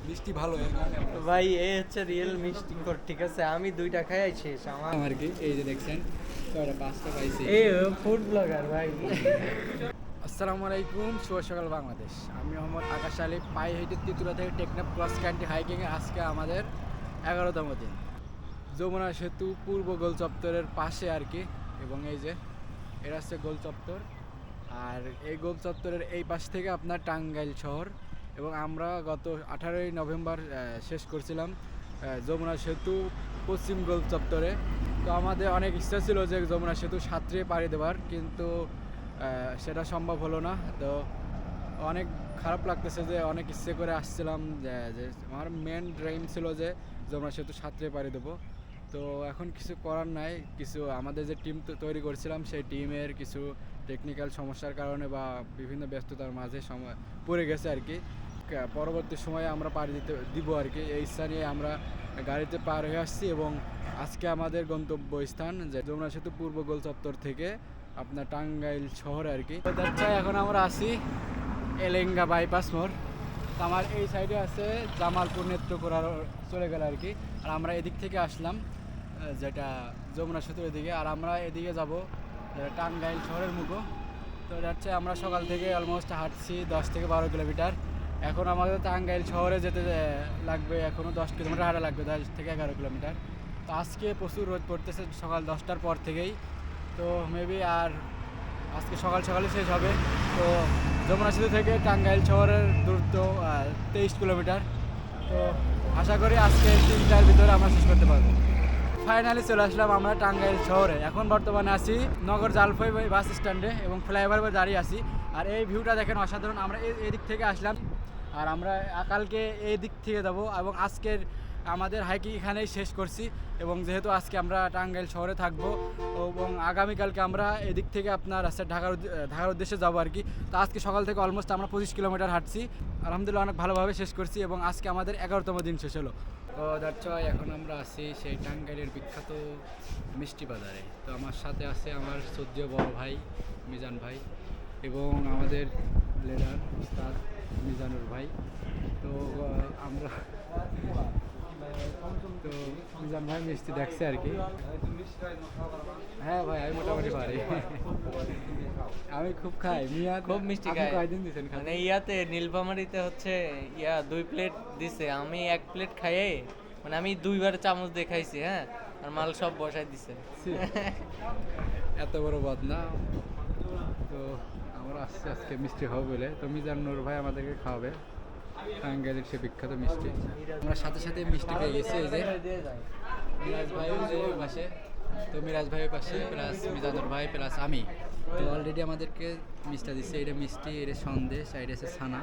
মিষ্টি ভালো এর কারণে ভাই এ হচ্ছে রিয়েল মিষ্টি কর, ঠিক আছে? আমি দুইটা খাই শেষ আমার। আমার কি এই যে দেখছেন কয়টা পাঁচটা পাইছি। এ ফুড ব্লগার ভাই। আসসালামু আলাইকুম, শুভ সকাল বাংলাদেশ। আমি মোহাম্মদ আকাশ আলী, পায়ে হেঁটে ত্রিপুরা থেকে টেকনাফ ক্রস কান্ট্রি হাইকিংয়ে আজকে আমাদের 11তম দিন। যমুনা সেতু পূর্ব গোল চত্বরের পাশে আর কি, এবং এই যে এটা হচ্ছে গোল চত্বর। আর এই গোল চত্বরের এই পাশ থেকে আপনার টাঙ্গাইল শহর। এবং আমরা গত 18ই নভেম্বর শেষ করছিলাম যমুনা সেতু পশ্চিম গোল চত্বরে। তো আমাদের অনেক ইচ্ছা ছিল যে যমুনা সেতু সাঁতরিয়ে পাড়ি দেওয়ার, কিন্তু সেটা সম্ভব হলো না। তো অনেক খারাপ লাগতেছে যে অনেক ইচ্ছে করে আসছিলাম, যে আমার মেন ড্রিম ছিল যে যমুনা সেতু সাঁতরিয়ে পাড়ি দেবো। তো এখন কিছু করার নাই, কিছু আমাদের যে টিম তৈরি করছিলাম সেই টিমের কিছু টেকনিক্যাল সমস্যার কারণে বা বিভিন্ন ব্যস্ততার মাঝে সময় পড়ে গেছে আর কি। পরবর্তী সময়ে আমরা পাড়ি দিব আর কি, এই ইচ্ছা নিয়ে আমরা গাড়িতে পার হয়ে আসছি। এবং আজকে আমাদের গন্তব্যস্থান যে যমুনা সেতু পূর্ব গোল চত্বর থেকে আপনার টাঙ্গাইল শহরে আর কি। এখন আমরা আছি এলেঙ্গা বাইপাস মোড়। তো আমার এই সাইডে আছে জামালপুর নেত্রকোনা চলে গেল আর কি। আর আমরা এদিক থেকে আসলাম যেটা যমুনা সেতুর এদিকে, আর আমরা এদিকে যাব টাঙ্গাইল শহরের মুখো। তো এটা হচ্ছে আমরা সকাল থেকে অলমোস্ট হাঁটছি 10 থেকে 12 কিলোমিটার। এখন আমাদের টাঙ্গাইল শহরে যেতে লাগবে এখনও 10 কিলোমিটার হাঁটা লাগবে, 10 থেকে 11 কিলোমিটার। তো আজকে প্রচুর রোদ পড়তেছে সকাল 10টার পর থেকেই। তো মেবি আর আজকে সকাল সকালে শেষ হবে। তো যমুনা সেতু থেকে টাঙ্গাইল শহরের দূরত্ব 23 কিলোমিটার। তো আশা করি আজকে 3টার ভিতরে আমরা শেষ করতে পারবো। ফাইনালি চলে আসলাম আমরা টাঙ্গাইল শহরে। এখন বর্তমানে আছি নগর জালফাই বাস স্ট্যান্ডে এবং ফ্লাইওভার দাঁড়িয়ে আছি। আর এই ভিউটা দেখেন অসাধারণ। আমরা এই দিক থেকে আসলাম, আর আমরা কালকে এই দিক থেকে যাব এবং আজকের আমাদের হাইকিং এখানেই শেষ করছি। এবং যেহেতু আজকে আমরা টাঙ্গাইল শহরে থাকবো এবং আগামীকালকে আমরা এদিক থেকে আপনার রাস্তায় ঢাকার উদ্দেশ্যে যাবো আর কি। তো আজকে সকাল থেকে অলমোস্ট আমরা 25 কিলোমিটার হাঁটছি, আলহামদুলিল্লাহ অনেক ভালোভাবে শেষ করছি এবং আজকে আমাদের 11তম দিন শেষ হলো। তো দ্যাটস ওয়াই এখন আমরা আছি সেই টাঙ্গাইলের বিখ্যাত মিষ্টি বাজারে। তো আমার সাথে আছে আমার শ্রদ্ধেয় বড় ভাই মিজান ভাই এবং আমাদের লিডার উস্তাদ মিজানুর ভাই। তো আমরা তো মিজান ভাই মিষ্টি দেখছে আর কি। হ্যাঁ ভাই, আমি মোটামুটি পারি। আমি খুব খাই মিয়া, খুব মিষ্টি খাই। কয়দিন দিচ্ছেন মানে ইয়াতে নীলফামারীতে হচ্ছে 2 প্লেট দিছে, আমি 1 প্লেট খাইয়ে মানে আমি 2বার চামচ দিয়ে খাইছি। হ্যাঁ, আর মাল সব বসাই দিছে। এত বড় বদনা। তো আমরা আসছি আজকে মিষ্টি হবে বলে। তো মিজানুর ভাই আমাদেরকে খাওয়াবে টাঙ্গাইলের সে বিখ্যাত মিষ্টি। আমরা সাথে সাথে মিষ্টি পেয়ে গেছি। এই যে মিরাজ ভাই যে পাশে, তো মিরাজ ভাইয়ের পাশে প্লাস মিজানুর ভাই প্লাস আমি। তো অলরেডি আমাদেরকে মিষ্টি দিচ্ছে। এটা মিষ্টি, এটা সন্দেশ, আর এটা হচ্ছে ছানা।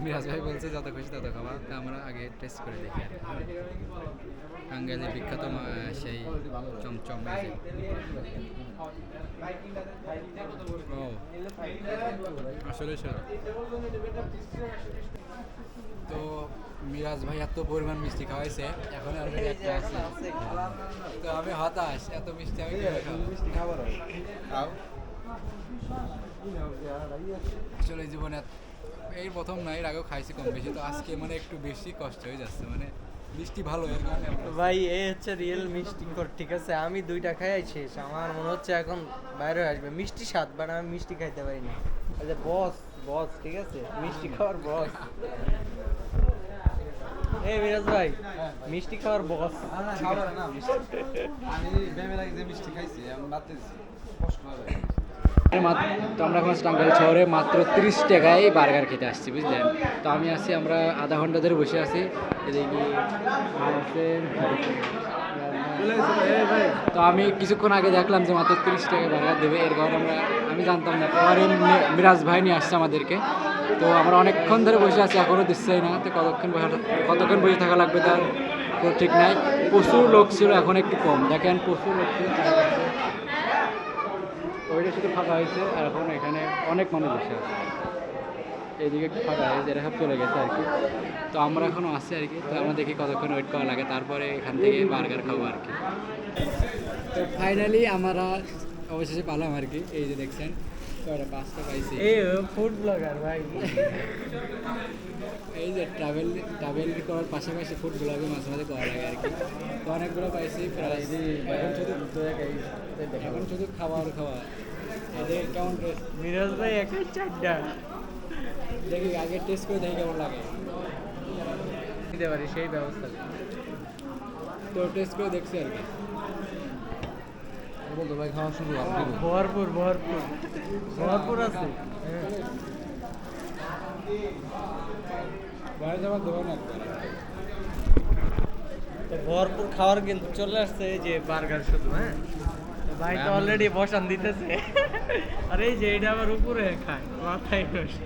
মিরাজ ভাই বলছে যত খুশি তত খাওয়া। তো আমরা আগে টেস্ট করে দেখি আর টাঙ্গাইলের বিখ্যাত সেই চমচম। ও আসলে সেরা। তো মিরাজ ভাই এত পরিমাণ মিষ্টি খাওয়াইছে, এখন অলরেডি একটা আছে। তো আমি হতাশ, এত মিষ্টি আমি মিষ্টি খাবার আসলে জীবনে এই প্রথম না, এর আগেও খাইছি কম বেশি। তো আজকে মানে একটু বেশি কষ্ট হয়ে যাচ্ছে, মানে মিষ্টি ভালো এর কারণে। ভাই এ হচ্ছে রিয়েল মিষ্টি কর, ঠিক আছে? আমি দুইটা খাই শেষ আমার। মনে হচ্ছে এখন বাইরে আসবে মিষ্টি স্বাদ, বাট আমি মিষ্টি খাইতে পারি না। আচ্ছা বস, বস ঠিক আছে, মিষ্টি খাওয়ার বস। এই মিরাজ ভাই, মিষ্টি খাওয়ার বস। তো আমরা এখন টাঙ্গাইল শহরে মাত্র 30 টাকায় বার্গার খেতে আসছি, বুঝলেন? তো আমি আছি, আমরা আধা ঘন্টা ধরে বসে আছি। এদিকে তো আমি কিছুক্ষণ আগে দেখলাম যে মাত্র 30 টাকায় বার্গার দেবে, এর কারণে আমি জানতাম না। পরে মিরাজ ভাই নিয়ে আসছে আমাদেরকে। তো আমরা অনেকক্ষণ ধরে বসে আছি, এখনও দিচ্ছেই না। তো কতক্ষণ বসে থাকা লাগবে তার তো ঠিক নাই। প্রচুর লোক ছিল, এখন একটু কম। দেখেন প্রচুর লোক ছিল, ওইটা শুধু ফাঁকা হয়েছে। আর এখন এখানে অনেক মানুষ বসে আছে। এইদিকে একটু ফাঁকা হয়েছে, এরা সব চলে গেছে আর কি। তো আমরা এখনও আছি আর কি। তো আমরা দেখি কতক্ষণ ওয়েট করা লাগে, তারপরে এখান থেকে বার্গার খাবো আর কি। তো ফাইনালি আমরা অবশেষে পালাম আর কি। এই যে দেখছেন কয়টা 5টা পাইছি। এই ফুড ব্লগার ভাই। এই যে ট্রাভেল করার পাশাপাশি ফুড ব্লগে মাঝে মাঝে করা লাগে আর কি। তো অনেকগুলো পাইছি প্রায়। এখন শুধু খাবার খাওয়া। এদের কেমন টেস্ট মিরাজ ভাই একাই 4টা দেখি, আগে টেস্ট করে দেখি কেমন লাগে। দিতে পারি সেই ব্যবস্থা। তো টেস্ট করে দেখছি আর কি। বলতো ভাই খাওয়া শুরু ভরপুর ভরপুর ভরপুর আছে। হ্যাঁ বাইরে যাওয়ার দোকান একবার। তো ভরপুর খাওয়ার কিন্তু চলে আসছে এই যে বার্গার শুধু। হ্যাঁ তো ভাই তো অলরেডি বসান দিতেছে। আর এই যে এটা আবার উপরে খায়, মাথায় নষ্ট।